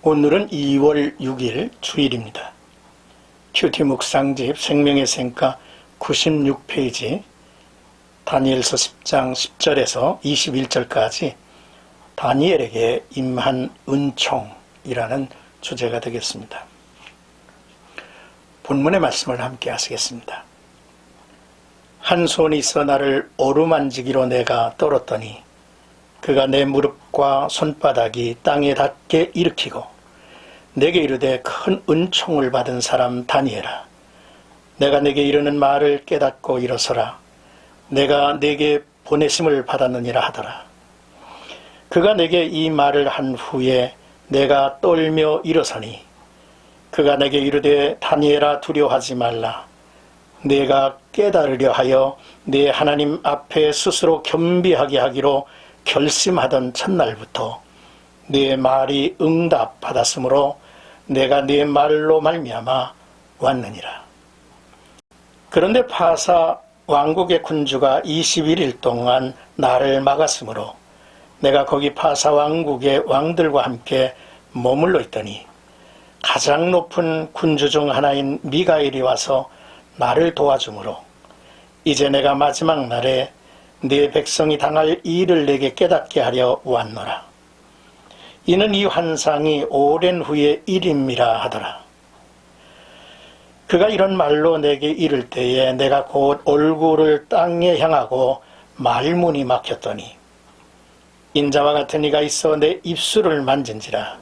오늘은 2월 6일 주일입니다. 큐티 묵상집 생명의 샘가 96페이지 다니엘서 10장 10절에서 21절까지 다니엘에게 임한 은총이라는 주제가 되겠습니다. 본문의 말씀을 함께 하시겠습니다. 한 손이 있어 나를 어루만지기로 내가 떨었더니 그가 내 무릎과 손바닥이 땅에 닿게 일으키고 내게 이르되 큰 은총을 받은 사람 다니엘아, 내가 내게 이르는 말을 깨닫고 일어서라. 내가 내게 보내심을 받았느니라 하더라. 그가 내게 이 말을 한 후에 내가 떨며 일어서니 그가 내게 이르되 다니엘아, 두려워하지 말라. 내가 깨달으려 하여 네 하나님 앞에 스스로 겸비하게 하기로 결심하던 첫날부터 네 말이 응답받았으므로 내가 네 말로 말미암아 왔느니라. 그런데 파사 왕국의 군주가 21일 동안 나를 막았으므로 내가 거기 파사 왕국의 왕들과 함께 머물러 있더니 가장 높은 군주 중 하나인 미가엘이 와서 나를 도와주므로 이제 내가 마지막 날에 네 백성이 당할 일을 내게 깨닫게 하려 왔노라. 이는 이 환상이 오랜 후의 일임이라 하더라. 그가 이런 말로 내게 이를 때에 내가 곧 얼굴을 땅에 향하고 말문이 막혔더니 인자와 같은 이가 있어 내 입술을 만진지라.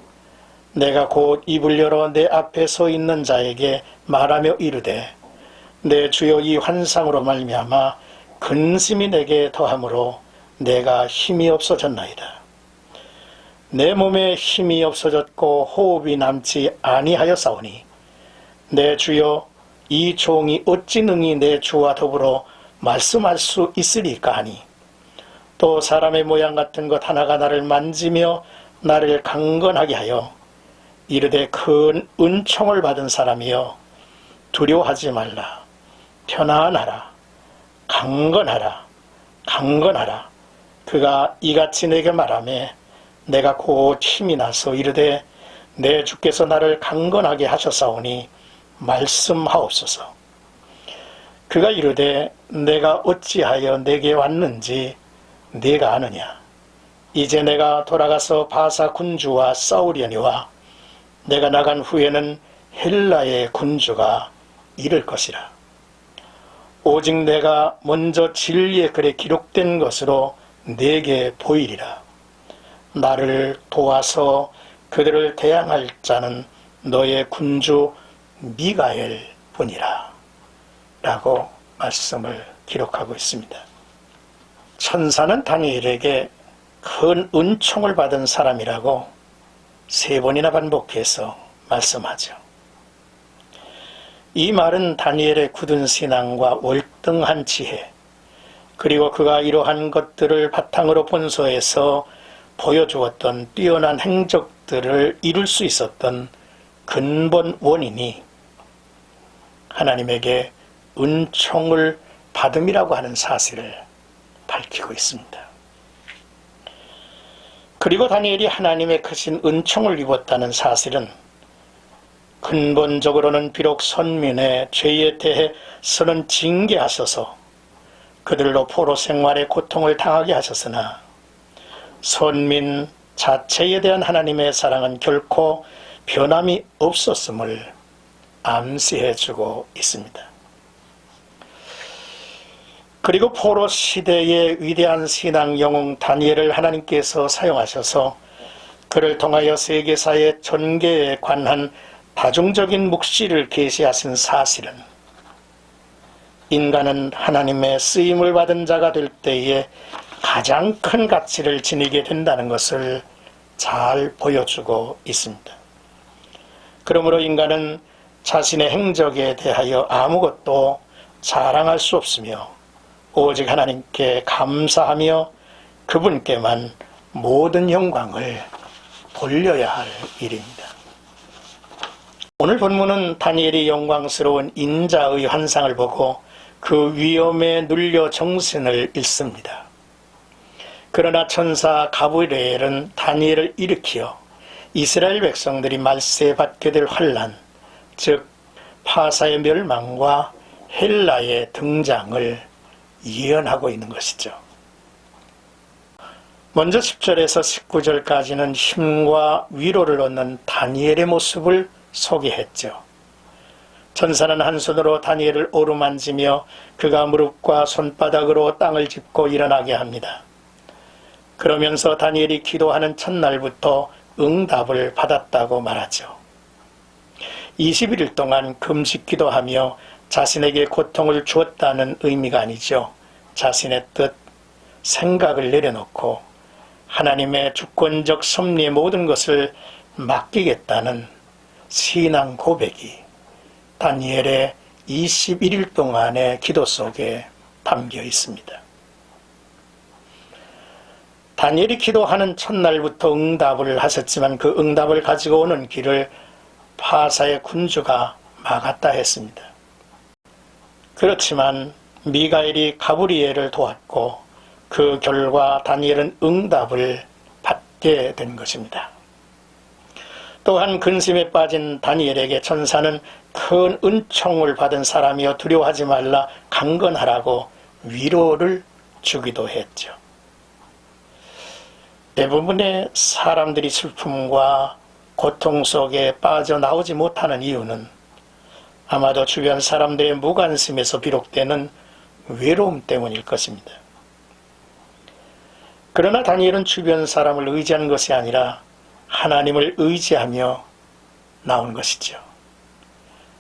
내가 곧 입을 열어 내 앞에 서 있는 자에게 말하며 이르되 내 주여, 이 환상으로 말미암아 근심이 내게 더하므로 내가 힘이 없어졌나이다. 내 몸에 힘이 없어졌고 호흡이 남지 아니하였사오니 내 주여, 이 종이 어찌 능히 내 주와 더불어 말씀할 수 있으리까 하니 또 사람의 모양 같은 것 하나가 나를 만지며 나를 강건하게 하여 이르되 큰 은총을 받은 사람이여, 두려워하지 말라. 편안하라. 강건하라. 강건하라. 그가 이같이 내게 말하며 내가 곧 힘이 나서 이르되 내 주께서 나를 강건하게 하셨사오니 말씀하옵소서. 그가 이르되 내가 어찌하여 내게 왔는지 네가 아느냐. 이제 내가 돌아가서 바사 군주와 싸우려니와 내가 나간 후에는 헬라의 군주가 이를 것이라. 오직 내가 먼저 진리의 글에 기록된 것으로 네게 보이리라. 나를 도와서 그들을 대항할 자는 너의 군주 미가엘 뿐이라. 라고 말씀을 기록하고 있습니다. 천사는 다니엘에게 큰 은총을 받은 사람이라고 3번이나 반복해서 말씀하죠. 이 말은 다니엘의 굳은 신앙과 월등한 지혜, 그리고 그가 이러한 것들을 바탕으로 본서에서 보여주었던 뛰어난 행적들을 이룰 수 있었던 근본 원인이 하나님에게 은총을 받음이라고 하는 사실을 밝히고 있습니다. 그리고 다니엘이 하나님의 크신 은총을 입었다는 사실은 근본적으로는 비록 선민의 죄에 대해 선은 징계하셔서 그들로 포로 생활의 고통을 당하게 하셨으나 선민 자체에 대한 하나님의 사랑은 결코 변함이 없었음을 암시해주고 있습니다. 그리고 포로 시대의 위대한 신앙 영웅 다니엘을 하나님께서 사용하셔서 그를 통하여 세계사의 전개에 관한 다중적인 묵시를 계시하신 사실은 인간은 하나님의 쓰임을 받은 자가 될 때에 가장 큰 가치를 지니게 된다는 것을 잘 보여주고 있습니다. 그러므로 인간은 자신의 행적에 대하여 아무것도 자랑할 수 없으며 오직 하나님께 감사하며 그분께만 모든 영광을 돌려야 할 일입니다. 오늘 본문은 다니엘이 영광스러운 인자의 환상을 보고 그 위험에 눌려 정신을 잃습니다. 그러나 천사 가브리엘은 다니엘을 일으키어 이스라엘 백성들이 말세받게 될 환란, 즉 파사의 멸망과 헬라의 등장을 예언하고 있는 것이죠. 먼저 10절에서 19절까지는 힘과 위로를 얻는 다니엘의 모습을 소개했죠. 천사는 한 손으로 다니엘을 오르만지며 그가 무릎과 손바닥으로 땅을 짚고 일어나게 합니다. 그러면서 다니엘이 기도하는 첫날부터 응답을 받았다고 말하죠. 21일 동안 금식 기도하며 자신에게 고통을 주었다는 의미가 아니죠. 자신의 뜻, 생각을 내려놓고 하나님의 주권적 섭리의 모든 것을 맡기겠다는 신앙 고백이 다니엘의 21일 동안의 기도 속에 담겨 있습니다. 다니엘이 기도하는 첫날부터 응답을 하셨지만 그 응답을 가지고 오는 길을 파사의 군주가 막았다 했습니다. 그렇지만 미가엘이 가브리엘을 도왔고 그 결과 다니엘은 응답을 받게 된 것입니다. 또한 근심에 빠진 다니엘에게 천사는 큰 은총을 받은 사람이여 두려워하지 말라 강건하라고 위로를 주기도 했죠. 대부분의 사람들이 슬픔과 고통 속에 빠져나오지 못하는 이유는 아마도 주변 사람들의 무관심에서 비롯되는 외로움 때문일 것입니다. 그러나 다니엘은 주변 사람을 의지하는 것이 아니라 하나님을 의지하며 나온 것이죠.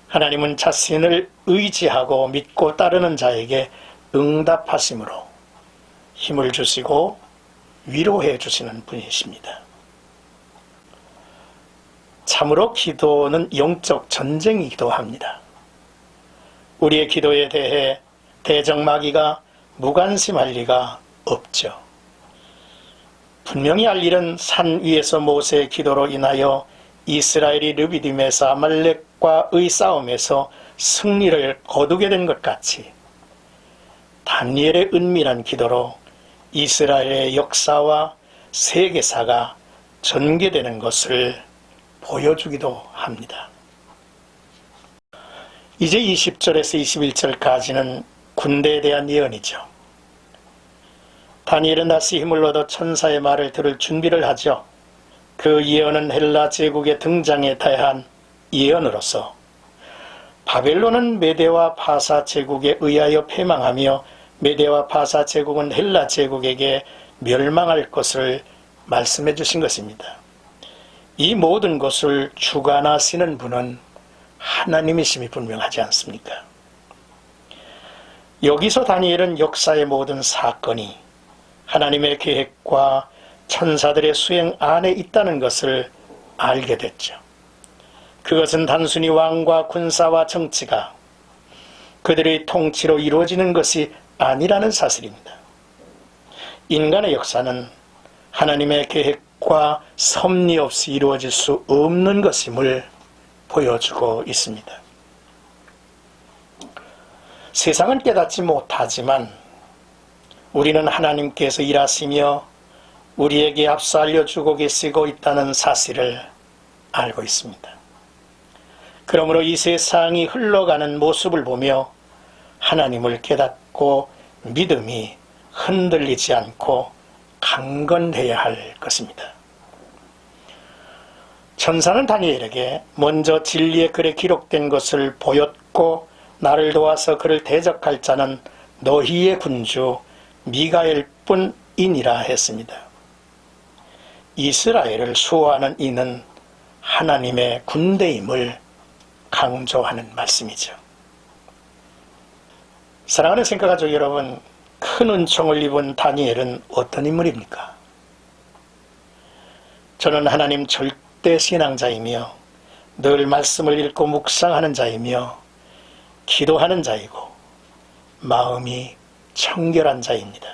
하나님은 자신을 의지하고 믿고 따르는 자에게 응답하심으로 힘을 주시고 위로해 주시는 분이십니다. 참으로 기도는 영적 전쟁이기도 합니다. 우리의 기도에 대해 대적마귀가 무관심할 리가 없죠. 분명히 알 일은 산 위에서 모세의 기도로 인하여 이스라엘이 르비딤에서 아말렉과의 싸움에서 승리를 거두게 된 것 같이 다니엘의 은밀한 기도로 이스라엘의 역사와 세계사가 전개되는 것을 보여주기도 합니다. 이제 20절에서 21절까지는 군대에 대한 예언이죠. 다니엘은 다시 힘을 얻어 천사의 말을 들을 준비를 하죠. 그 예언은 헬라 제국의 등장에 대한 예언으로서 바벨론은 메대와 파사 제국에 의하여 패망하며 메대와 파사 제국은 헬라 제국에게 멸망할 것을 말씀해 주신 것입니다. 이 모든 것을 주관하시는 분은 하나님이심이 분명하지 않습니까? 여기서 다니엘은 역사의 모든 사건이 하나님의 계획과 천사들의 수행 안에 있다는 것을 알게 됐죠. 그것은 단순히 왕과 군사와 정치가 그들의 통치로 이루어지는 것이 아니라는 사실입니다. 인간의 역사는 하나님의 계획과 섭리 없이 이루어질 수 없는 것임을 보여주고 있습니다. 세상은 깨닫지 못하지만 우리는 하나님께서 일하시며 우리에게 앞서 알려주고 계시고 있다는 사실을 알고 있습니다. 그러므로 이 세상이 흘러가는 모습을 보며 하나님을 깨닫고 믿음이 흔들리지 않고 강건해야 할 것입니다. 천사는 다니엘에게 먼저 진리의 글에 기록된 것을 보였고 나를 도와서 그를 대적할 자는 너희의 군주 미가엘 뿐이니라 했습니다. 이스라엘을 수호하는 이는 하나님의 군대임을 강조하는 말씀이죠. 사랑하는 생각가족 여러분, 큰 은총을 입은 다니엘은 어떤 인물입니까? 저는 하나님 절대 신앙자이며 늘 말씀을 읽고 묵상하는 자이며 기도하는 자이고 마음이 청결한 자입니다.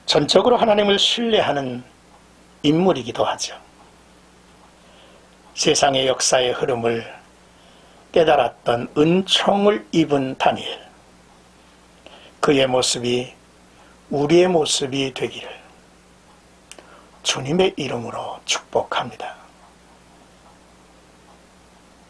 전적으로 하나님을 신뢰하는 인물이기도 하죠. 세상의 역사의 흐름을 깨달았던 은총을 입은 다니엘. 그의 모습이 우리의 모습이 되기를 주님의 이름으로 축복합니다.